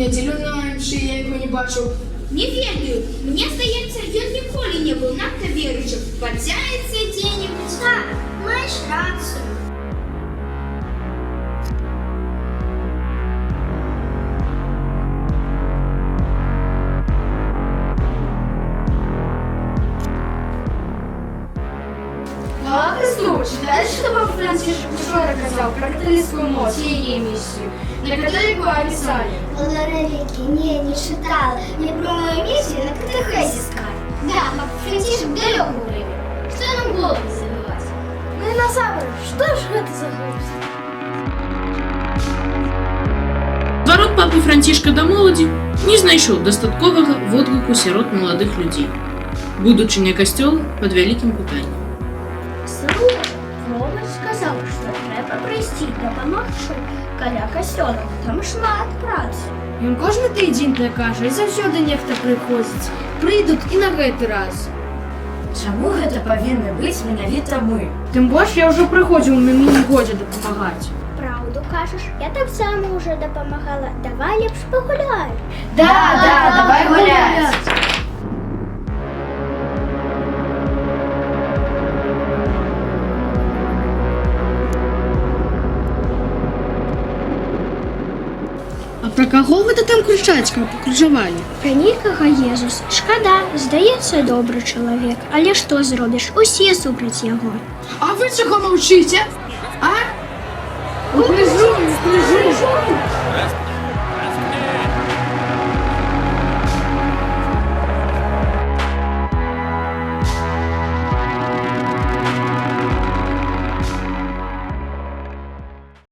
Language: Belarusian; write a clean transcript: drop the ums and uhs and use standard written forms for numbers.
нядзелю на імшы я яго не бачыў. Не ведаю. Мне здаецца, ён ніколі не быў надта веруючым. Падзяецца дзе-небудзь. Так, маеш рацыю. Читаешь, что Папа Францишек вчера рассказал про католическую мощь и ее миссию? На католику описали. На религии не читала. Не про мою миссию на катехезе сказали. Да, Папа Францишек далеко время. Что нам голову забивать? Ну и на самом что ж это за глупость? Зварот папы Францішка да моладзі не знайшоў дастатковага водгуку сярод маладых людзей. Будучыня касцёла пад вялікім пытаннем. Слухай, Вова сказал, что треба прийти допомогти каля костёла. Там шмат працы. Ён кожны тыдзень так кажа, і заўсёды нехта прыходзіць. Прыйдуць і на гэты раз. Чаму гэта павінны быць менавіта мы? Тым больш я ўжо прыходзіў на міні-годзе дапамагаць. Правду кажаш? Я так само уже допомагала. Давай лепш погуляй. Да, давай гулять. А пра каго гэта там крычаць, каб пакрыжавалі? Пра нікага Езус. Шкада, здаецца, добры чалавек. Але што зробіш? Усе супраць яго. А вы чаго маўчыце? А? Упрыжу!